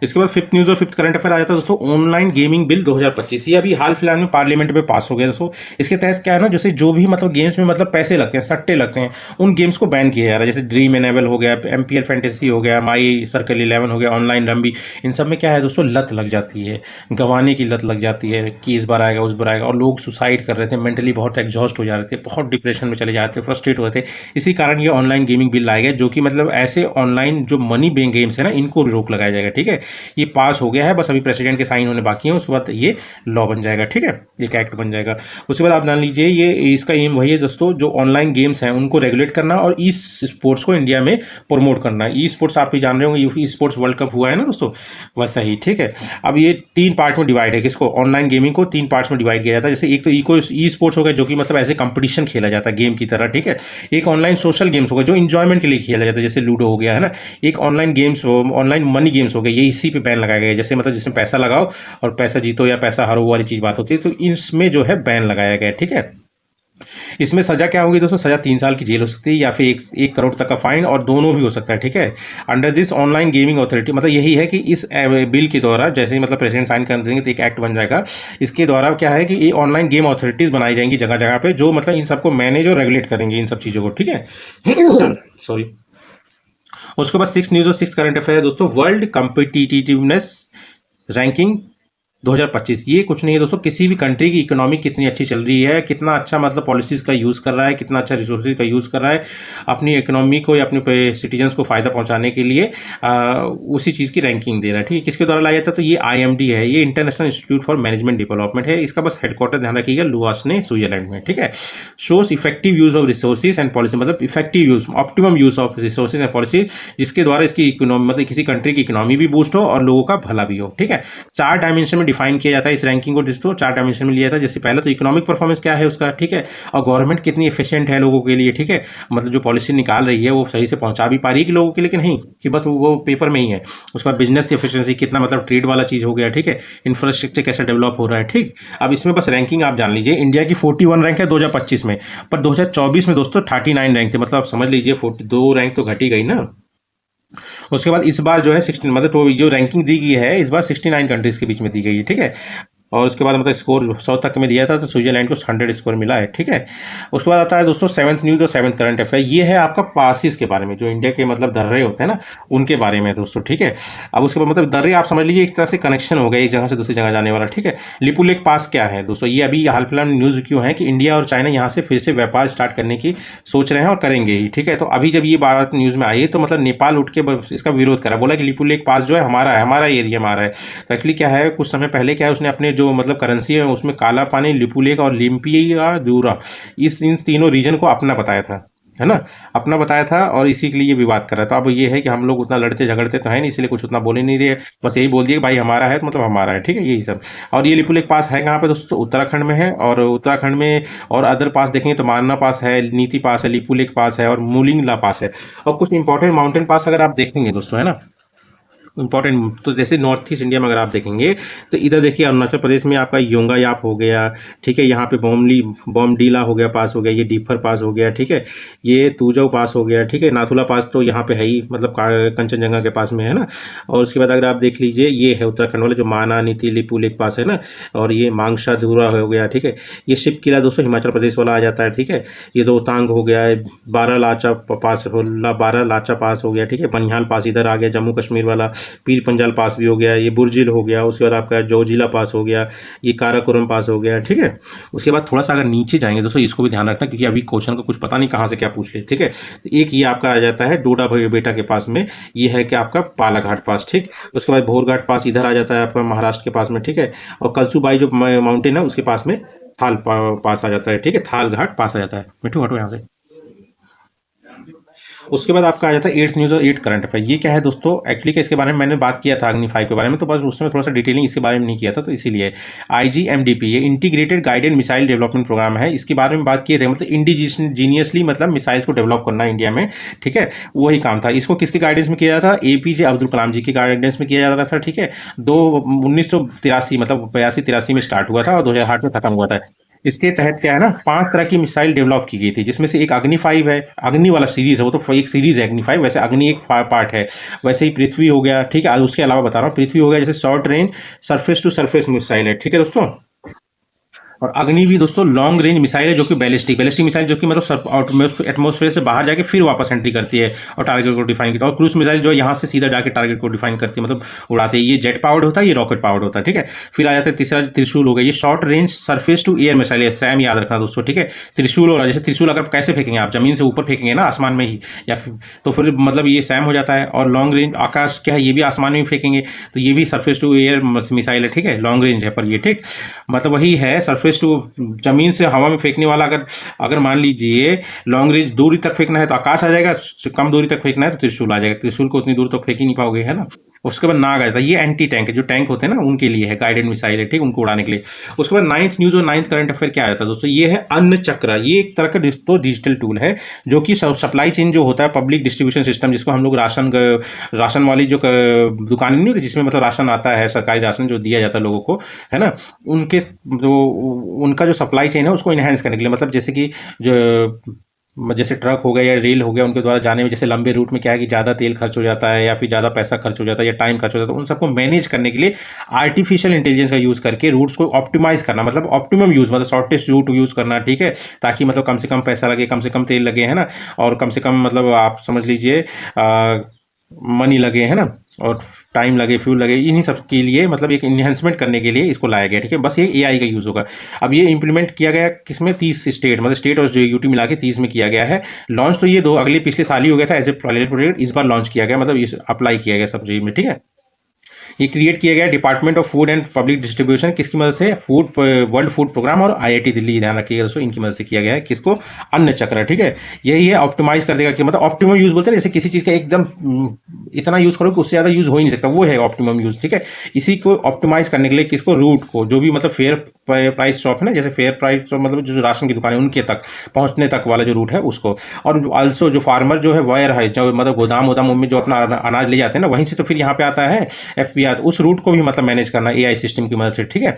इसके बाद फिफ्थ न्यूज़ और फिफ्थ करंट अफेयर आ जाता है दोस्तों, ऑनलाइन गेमिंग बिल 2025। ये अभी हाल फिलहाल में पार्लियामेंट में पास हो गया दोस्तों। इसके तहत क्या है ना, जैसे जो भी मतलब गेम्स में मतलब पैसे लगते हैं, सट्टे लगते हैं, उन गेम्स को बैन किया जा रहा है। जैसे ड्रीम इनेबल हो गया, MPL फैंटेसी हो गया, माई सर्कल 11 हो गया, ऑनलाइन रम्बी, इन सब में क्या है दोस्तों, लत लग जाती है, गंवाने की लत लग जाती है कि इस बार आएगा उस बार आएगा, और लोग सुसाइड कर रहे थे, मेंटली बहुत एग्जॉस्ट हो जा रहे थे, बहुत डिप्रेशन में चले जाते थे, फ्रस्ट्रेट हो रहे थे। इसी कारण ये ऑनलाइन गेमिंग बिल लाया गया, जो कि मतलब ऐसे ऑनलाइन जो मनी बेइंग गेम्स है ना, इनको रोक लगाया जाएगा, ठीक है। ये पास हो गया है, बस अभी प्रेसिडेंट के साइन होने बाकी हैं, उसके बाद ये लॉ बन जाएगा, ठीक है, एक एक्ट बन जाएगा। उसके बाद आप जान लीजिए, ये इसका एम वही है दोस्तों, जो ऑनलाइन गेम्स हैं उनको रेगुलेट करना और ई स्पोर्ट्स को इंडिया में प्रमोट करना। ई स्पोर्ट्स आप भी जान रहे होंगे, ई स्पोर्ट्स वर्ल्ड कप हुआ है ना दोस्तों, वैसा ही, ठीक है। अब ये 3 पार्ट में डिवाइड है, किसको, ऑनलाइन गेमिंग को 3 पार्ट्स में डिवाइड किया जाता है। जैसे एक तो ई स्पोर्ट्स हो गया, जो कि मतलब ऐसे कंपटीशन खेला जाता है गेम की तरह, ठीक है। एक ऑनलाइन सोशल गेम्स हो गया, जो इंजॉयमेंट के लिए खेला जाता है, जैसे लूडो हो गया, है ना। एक online games, online money games हो गए, ये इसी पे बैन लगाया गया है। जैसे मतलब जिसमें पैसा लगाओ और पैसा जीतो या पैसा हारो वाली चीज़ बात होती है, तो इसमें जो है बैन लगाया गया है, ठीक है। इसमें सजा क्या होगी दोस्तों, सजा 3 साल की जेल हो सकती है या फिर 1 करोड़ तक का फाइन, और दोनों भी हो सकता है, ठीक है। Under this online gaming authority, मतलब यही है कि इस बिल के द्वारा जैसे ही मतलब प्रेसिडेंट साइन कर देंगे तो एक एक्ट बन जाएगा। इसके द्वारा क्या है कि ये ऑनलाइन गेम अथॉरिटीज़ बनाई जाएंगी जगह जगह पे, जो मतलब इन सबको मैनेज और रेगुलेट करेंगे इन सब चीज़ों को, ठीक है। सॉरी। उसके बाद 6 न्यूज़ और 6 करंट अफेयर है दोस्तों, वर्ल्ड कॉम्पिटिटिवनेस रैंकिंग 2025। ये कुछ नहीं है दोस्तों, किसी भी कंट्री की इकोनॉमी कितनी अच्छी चल रही है, कितना अच्छा मतलब पॉलिसीज़ का यूज़ कर रहा है, कितना अच्छा रिसोर्सेज का यूज़ कर रहा है अपनी इकोनॉमी को या अपने सिटीजन्स को फ़ायदा पहुंचाने के लिए, उसी चीज़ की रैंकिंग दे रहा है, ठीक है। किसके द्वारा लाया जाता है, तो ये IMD है, ये international institute for management development है। इसका बस हेडक्वार्टर ध्यान रखिएगा लुआसने, स्विट्जरलैंड में, ठीक है। Shows effective use of resources and policy, मतलब effective use, optimum use of resources and policy, जिसके द्वारा इसकी इकोनॉमी मतलब किसी कंट्री की इकोनॉमी भी बूस्ट हो और लोगों का भला भी हो, ठीक है। 4 डायमेंशन में डिफाइन किया जाता है इस रैंकिंग को दोस्तों, 4 डायमेंशन में लिया था। जैसे पहले तो इकोनॉमिक परफॉर्मेंस क्या है उसका, ठीक है, और गवर्नमेंट कितनी एफिशिएंट है लोगों के लिए, ठीक है, मतलब जो पॉलिसी निकाल रही है वो सही से पहुंचा भी पा रही है कि लोगों के लिए, कि नहीं कि बस वो पेपर में ही है। उसके बाद बिजनेस की एफिशिएंसी कितना, मतलब ट्रेड वाला चीज़ हो गया, ठीक है, इंफ्रास्ट्रक्चर कैसे डेवलप हो रहा है, ठीक। अब इसमें बस रैंकिंग आप जान लीजिए, इंडिया की 41 रैंक है 2025 में, पर 2024 में दोस्तों 39 रैंक थे, मतलब समझ लीजिए 42 रैंक तो घटी गई ना। उसके बाद इस बार जो है 16 मतलब तो जो रैंकिंग दी गई है इस बार 69 कंट्रीज़ के बीच में दी गई है, ठीक है। और उसके बाद मतलब स्कोर 100 तक में दिया था, तो स्विट्जरलैंड को 100 स्कोर मिला है, ठीक है। उसके बाद आता है दोस्तों 7th न्यूज़ और 7th करंट अफेयर। ये है आपका पासिस के बारे में, जो इंडिया के मतलब दर्रे होते हैं ना, उनके बारे में दोस्तों, ठीक है। अब उसके बाद मतलब दर्रे आप समझ लीजिए एक तरह से कनेक्शन हो गया एक जगह से दूसरी जगह जाने वाला, ठीक है। लिपू लेक पास क्या है दोस्तों, ये अभी हाल फिलहाल न्यूज़ क्यों है कि इंडिया और चाइना यहाँ से फिर से व्यापार स्टार्ट करने की सोच रहे हैं और करेंगे ही, ठीक है। तो अभी जब ये बात न्यूज़ में आई है तो मतलब नेपाल उठ के इसका विरोध करा, बोला कि लिपू लेक पास जो है हमारा एरिया में आ रहा है। तो एक्चुअली क्या है, कुछ समय पहले क्या है, उसने अपने जो मतलब करेंसी है उसमें काला पानी, लिपुलेख और लिम्पिया दूरा इन तीनों रीजन को अपना बताया था, है ना, अपना बताया था और इसी के लिए विवाद कर रहा था। अब ये है कि हम लोग उतना लड़ते झगड़ते तो है नहीं, इसलिए कुछ उतना बोले नहीं रहे, बस यही बोल दिए कि भाई हमारा है तो मतलब हमारा है, ठीक है, यही सब। और ये लिपुलेख पास है कहाँ पे दोस्तों? उत्तराखंड में है। और उत्तराखंड में और अदर पास देखेंगे तो मानना पास है, नीति पास है, लिपुलेख पास है और मुलिंगला पास है। और कुछ इंपॉर्टेंट माउंटेन पास अगर आप देखेंगे दोस्तों, है ना, इंपॉर्टेंट, तो जैसे नॉर्थ ईस्ट इंडिया में अगर आप देखेंगे तो इधर देखिए अरुणाचल प्रदेश में आपका योंगायाप हो गया, ठीक है, यहाँ पे बॉमडीला हो गया, पास हो गया, ये डीफर पास हो गया, ठीक है, ये तुजौ पास हो गया, ठीक है, नाथुला पास तो यहाँ पे है ही, मतलब कंचनजंगा के पास में है ना। और उसके बाद अगर आप देख लीजिए ये है उत्तराखंड वाले जो माना नीति लिपुलेख पास है ना, और ये मांगशा धुरा हो गया, ठीक है, ये शिव किला दोस्तों हिमाचल प्रदेश वाला आ जाता है, ठीक है, ये रोहतांग हो गया है, बारालाचा पास हो गया, ठीक है, बनिहाल पास इधर आ गया जम्मू कश्मीर वाला, पीर पंजाल पास भी हो गया, ये बुर्जिल हो गया, उसके बाद आपका जोजिला पास हो गया, ये काराकोरम पास हो गया, ठीक है। उसके बाद थोड़ा सा अगर नीचे जाएंगे दोस्तों, इसको भी ध्यान रखना क्योंकि अभी क्वेश्चन को कुछ पता नहीं कहाँ से क्या पूछ ले, ठीक है। तो एक ये आपका आ जाता है डोडा बेटा के पास में, ये है कि आपका पालाघाट पास, ठीक। उसके बाद भोरघाट पास इधर आ जाता है आपका महाराष्ट्र के पास में, ठीक है। और कलसूबाई जो माउंटेन है उसके पास में थाल पास आ जाता है, ठीक है, थाल घाट पास आ जाता है। मिठू हटो यहाँ से। उसके बाद आपका आ जाता है 8th न्यूज़ और 8 करंट अफेयर। ये क्या है दोस्तों? एक्चुअली क्या इसके बारे में मैंने बात किया था अग्नि 5 के बारे में, तो बस उसमें थोड़ा सा डिटेलिंग इसके बारे में नहीं किया था, तो इसीलिए IGMDP ये integrated guided missile development programme है, इसके बारे में बात किए थे, मतलब इंडिजीनियसली मतलब मिसाइल्स को डेवलप करना इंडिया में, ठीक है, वही काम था। इसको किसके गाइडेंस में किया जाता था? APJ अब्दुल कलाम जी के गाइडेंस में किया जाता था, ठीक है। 1983 मतलब 82-83 में स्टार्ट हुआ था और 2008 में खत्म हुआ था। इसके तहत क्या है ना, 5 तरह की मिसाइल डेवलप की गई थी, जिसमें से एक अग्नि 5 है, अग्नि वाला सीरीज है, वो तो एक सीरीज है अग्नि 5, वैसे अग्नि एक पार्ट है। वैसे ही पृथ्वी हो गया, ठीक है, उसके अलावा बता रहा हूँ, पृथ्वी हो गया जैसे short range surface to surface missile है, ठीक है दोस्तों। और अग्नि भी दोस्तों लॉन्ग रेंज मिसाइल है जो कि बैलिस्टिक मिसाइल जो कि मतलब एटमॉस्फेयर से बाहर जाके फिर वापस एंट्री करती है और टारगेट को डिफाइन करती है। और क्रूज मिसाइल जो यहाँ से सीधा जाके टारगेट को डिफाइन करती है, मतलब उड़ाते हैं। ये जेट पावर्ड होता है, ये रॉकेट पावर्ड होता है, ठीक है। फिर आ जाता है तीसरा त्रिशूल हो गया, ये short range surface to air missile है, सैम याद रखना दोस्तों, ठीक है। त्रिशूल हो रहा है, जैसे त्रिशूल अगर कैसे फेंकेंगे आप, जमीन से ऊपर फेंकेंगे ना, आसमान में ही, या तो फिर मतलब ये सैम हो जाता है। और लॉन्ग रेंज आकाश क्या है, ये भी आसमान में ही फेंकेंगे, तो ये भी सरफेस टू एयर मिसाइल है, ठीक है, लॉन्ग रेंज है पर ये, ठीक, मतलब वही है सरफेस टू जमीन से हवा में फेंकने वाला। अगर मान लीजिए लॉन्ग रेंज दूरी तक फेंकना है तो आकाश आ जाएगा, कम दूरी तक फेंकना है तो त्रिशूल आ जाएगा। त्रिशूल को उतनी दूर तक फेंक ही नहीं पाओगे, है ना। उसके बाद नाग आता है, ये एंटी टैंक है, जो टैंक होते हैं ना उनके लिए है, गाइडेड मिसाइल है, ठीक, उनको उड़ाने के लिए। उसके बाद 9th न्यूज और 9th करंट अफेयर क्या आता है दोस्तों, ये है अन्न चक्र। ये एक तरह का डिजिटल टूल है जो कि सप्लाई चेन जो होता है, पब्लिक डिस्ट्रीब्यूशन सिस्टम, जिसको हम लोग राशन वाली जो दुकान नहीं होती जिसमें मतलब राशन आता है, सरकारी राशन जो दिया जाता है लोगों को, है ना, उनका जो सप्लाई चेन है उसको इन्हेंस करने के लिए, मतलब जैसे कि जो जैसे ट्रक हो गया या रेल हो गया, उनके द्वारा जाने में जैसे लंबे रूट में क्या है कि ज़्यादा तेल खर्च हो जाता है या फिर ज़्यादा पैसा खर्च हो जाता है या टाइम खर्च हो जाता है, उन सबको मैनेज करने के लिए आर्टिफिशियल इंटेलिजेंस का यूज़ करके रूट्स को ऑप्टिमाइज करना, मतलब ऑप्टिमम यूज़, मतलब शॉर्टेस्ट रूट यूज़ करना, ठीक है, ताकि मतलब कम से कम पैसा लगे, कम से कम तेल लगे, है ना, और कम से कम मतलब आप समझ लीजिए मनी लगे, है ना, और टाइम लगे, फ्यूल लगे, इन्हीं सब के लिए मतलब एक इन्हेंसमेंट करने के लिए इसको लाया गया, ठीक है। बस ये AI का यूज़ होगा। अब ये इंप्लीमेंट किया गया किसमें, 30 स्टेट, मतलब स्टेट और यूटी मिला के 30 में किया गया है लॉन्च। तो ये पिछले साल ही हो गया था एज ए पायलट प्रोजेक्ट, इस बार लॉन्च किया गया, मतलब इस अप्लाई किया गया सब चीज़ में, ठीक है। ये क्रिएट किया गया department of food and public distribution, किसकी मदद से, वर्ल्ड फूड प्रोग्राम और IIT दिल्ली, ध्यान रखिएगा दोस्तों, इनकी मदद से किया गया है। किसको, अन्न चक्र, ठीक है। यही है ऑप्टिमाइज कर देगा कि मतलब ऑप्टिमम यूज बोलते हैं, जैसे किसी चीज़ का एकदम इतना यूज करो कि उससे ज़्यादा यूज हो ही नहीं सकता, वो है ऑप्टिमम यूज, ठीक है। इसी को ऑप्टिमाइज करने के लिए किसको, रूट को, जो भी मतलब फेयर प्राइस शॉप है ना, जैसे फेयर प्राइस मतलब जो राशन की दुकान है उनके तक पहुंचने तक वाला जो रूट है उसको। और ऑल्सो जो फार्मर जो है वायर है, जो मतलब गोदाम में जो अपना अनाज ले जाते हैं ना, वहीं से तो फिर यहाँ पे आता है FPR, उस रूट को भी मतलब मैनेज करना AI सिस्टम की मदद से, ठीक है।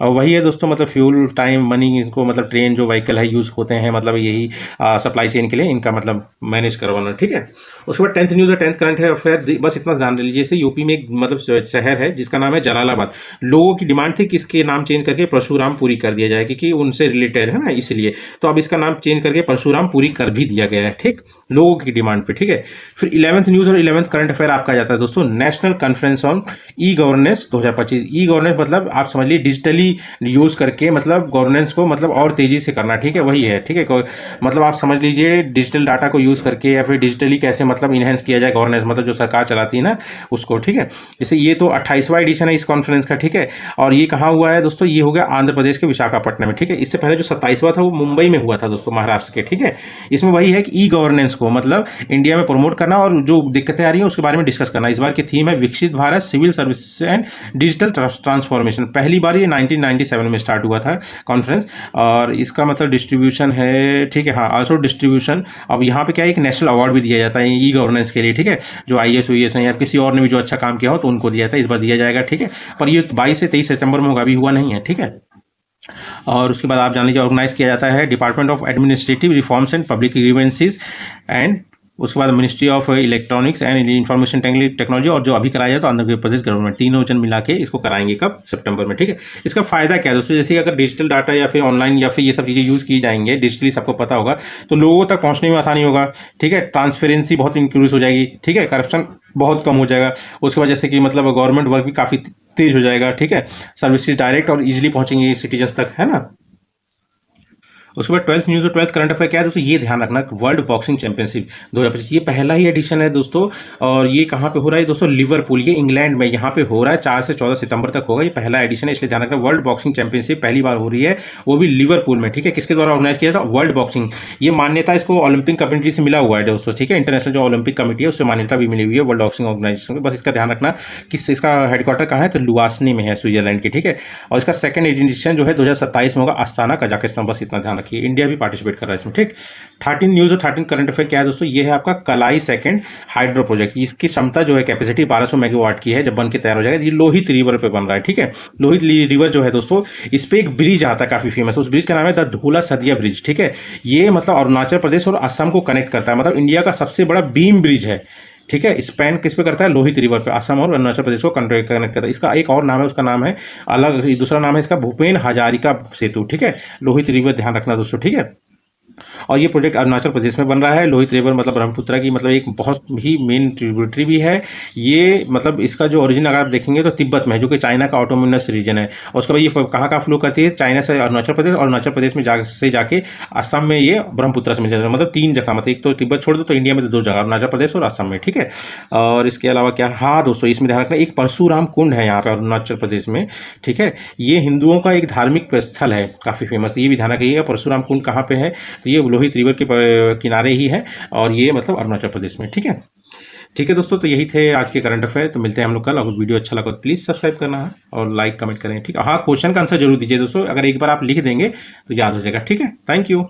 और वही है दोस्तों, मतलब फ्यूल, टाइम, मनी, इनको मतलब ट्रेन जो व्हीकल है यूज़ होते हैं, मतलब यही सप्लाई चेन के लिए इनका मतलब मैनेज करवाना, ठीक है। उसके बाद 10th न्यूज़ और 10th करंट अफेयर, बस इतना ध्यान लीजिए। जैसे यूपी में एक मतलब शहर है जिसका नाम है जलालाबाद, लोगों की डिमांड थी कि इसके नाम चेंज करके परशुरामपुरी कर दिया जाए, क्योंकि उनसे रिलेटेड है ना, इसलिए तो अब इसका नाम चेंज करके परशुरामपुरी कर भी दिया गया है, ठीक, लोगों की डिमांड पे, ठीक है। फिर 11th न्यूज़ और 11th करंट अफेयर आपका आ जाता है दोस्तों, national conference on e governance 2025। E governance मतलब आप समझ लीजिए डिजिटली यूज़ करके मतलब गवर्नेंस को मतलब और तेज़ी से करना, ठीक है, वही है, ठीक है। मतलब आप समझ लीजिए डिजिटल डाटा को यूज़ करके या फिर डिजिटली कैसे मतलब इन्हेंस किया जाए गवर्नेंस, मतलब जो सरकार चलाती है ना उसको, ठीक है। जैसे ये तो 28वां एडिशन है इस कॉन्फ्रेंस का, ठीक है। और ये कहाँ हुआ है दोस्तों, ये हो गया आंध्र प्रदेश के विशाखापट्टनम में, ठीक है। इससे पहले जो 27वां था वो मुंबई में हुआ था दोस्तों, महाराष्ट्र के, ठीक है। इसमें वही है कि ई गवर्नेंस को मतलब इंडिया में प्रमोट करना और जो दिक्कतें आ रही हैं उसके बारे में डिस्कस करना। इस बार की थीम है Viksit Bharat civil service and digital transformation. पहली बार ये 1997 में स्टार्ट हुआ था कॉन्फ्रेंस, और इसका मतलब डिस्ट्रीब्यूशन है, ठीक है, हाँ, आल्सो डिस्ट्रीब्यूशन। अब यहाँ पे क्या है, एक नेशनल अवार्ड भी दिया जाता है ई गवर्नेंस के लिए, ठीक है। जो IAS हैं या किसी और ने भी जो अच्छा काम किया हो तो उनको दिया था, इस बार दिया जाएगा, ठीक है। पर ये 22 से 23 सितंबर में होगा, अभी हुआ नहीं है, ठीक है। और उसके बाद आप जान लीजिए ऑर्गेनाइज किया जाता है department of administrative reforms and public grievances and उसके बाद ministry of electronics and information technology, और जो अभी कराया जाए तो आंध्र प्रदेश गवर्नमेंट, तीनों जन मिला के इसको कराएंगे कब, सितंबर में, ठीक है। इसका फायदा क्या है दोस्तों, जैसे अगर डिजिटल डाटा या फिर ऑनलाइन या फिर ये सब चीज़ें यूज़ की जाएंगे डिजिटली, सबको पता होगा तो लोगों तक पहुँचने में आसानी होगा, ठीक है। ट्रांसपेरेंसी बहुत इंक्रीज हो जाएगी, ठीक है। करप्शन बहुत कम हो जाएगा। उसके बाद जैसे कि मतलब गवर्नमेंट वर्क भी काफ़ी तेज हो जाएगा, ठीक है। सर्विसेज डायरेक्ट और इजीली पहुंचेंगे सिटीजन्स तक, है ना। उसके बाद 12th न्यूज़ और 12th करंट अफेयर क्या है दोस्तों, ये ध्यान रखना, वर्ल्ड बॉक्सिंग चैंपियनशिप 2025 ये पहला ही एडिशन है दोस्तों। और ये कहाँ पे हो रहा है दोस्तों, लिवरपूल, ये इंग्लैंड में यहाँ पे हो रहा है, 4 से 14 सितंबर तक होगा। ये पहला एडिशन है, इसलिए ध्यान रखना वर्ल्ड बॉक्सिंग चैंपियनशिप पहली बार हो रही है, वो भी लिवरपूल में, ठीक है। किसके द्वारा ऑर्गेनाइज किया था, वर्ल्ड बॉक्सिंग। ये मान्यता इसको ओलंपिक कमेटी से मिला हुआ है दोस्तों, ठीक है। इंटरनेशनल जो ओलंपिक कमेटी है उससे मान्यता भी मिली हुई है वर्ल्ड बॉक्सिंग ऑर्गेनाइजेशन को। बस इसका ध्यान रखना कि इसका हेडक्वार्टर कहाँ है, तो लुवासनी में है, स्विट्जरलैंड की, ठीक है। और इसका सेकंड एडिशन जो है 2027 में होगा, आस्ताना कजाकिस्तान। बस इतना ध्यान रखिए, इंडिया भी पार्टिसिपेट कर रहा है इसमें, ठीक। 13 न्यूज़ और 13 करंट अफेयर क्या है दोस्तों, ये है आपका कलाई सेकंड हाइड्रो प्रोजेक्ट। इसकी क्षमता जो है कैपेसिटी 1200 मेगावाट की है, जब बन के तैयार हो जाएगा। ये लोहित रिवर पे बन रहा है, ठीक है। लोहित रिवर जो है दोस्तों, इस पे एक ब्रिज आता है काफी फेमस, उस ब्रिज का नाम है द ढोला सदिया ब्रिज, ठीक है। ये मतलब अरुणाचल प्रदेश और असम को कनेक्ट करता है, मतलब इंडिया का सबसे बड़ा बीम ब्रिज है, ठीक है। स्पैन किस पे करता है, लोहित रिवर पे, असम और अरुणाचल प्रदेश को कनेक्ट करता है। इसका एक और नाम है, उसका नाम है अलग, दूसरा नाम है इसका भूपेन हजारिका सेतु, ठीक है। लोहित रिवर ध्यान रखना दोस्तों, ठीक है। और ये प्रोजेक्ट अरुणाचल प्रदेश में बन रहा है। लोहित रिवर मतलब ब्रह्मपुत्र की मतलब एक बहुत ही मेन ट्रिब्यूटरी भी है ये, मतलब इसका जो ओरिजिन अगर आप देखेंगे तो तिब्बत में है, जो कि चाइना का ऑटोनोमस रीजन है। और उसके बाद ये कहाँ कहाँ फ्लो करती है, चाइना से अरुणाचल प्रदेश, और अरुणाचल प्रदेश में जाके असम में ये ब्रह्मपुत्र से मिल जाता है। मतलब 3 जगह, मतलब एक तो तिब्बत छोड़ दो तो इंडिया में तो 2 जगह, अरुणाचल प्रदेश और असम में, ठीक है। और इसके अलावा क्या, हाँ दोस्तों इसमें ध्यान रखना, एक परशुराम कुंड है यहाँ पे अरुणाचल प्रदेश में, ठीक है। ये हिंदुओं का एक धार्मिक स्थल है काफ़ी फेमस, ये भी ध्यान रखिएगा। परशुराम कुंड कहाँ पे है, तो ये लोहित रिवर के किनारे ही है, और ये मतलब अरुणाचल प्रदेश में, ठीक है। ठीक है दोस्तों, तो यही थे आज के करंट अफेयर। तो मिलते हैं हम लोग कल। अगर वीडियो अच्छा लगा तो प्लीज़ सब्सक्राइब करना है और लाइक कमेंट करें, ठीक है। हाँ, क्वेश्चन का आंसर जरूर दीजिए दोस्तों, अगर एक बार आप लिख देंगे तो याद हो जाएगा, ठीक है। Thank you.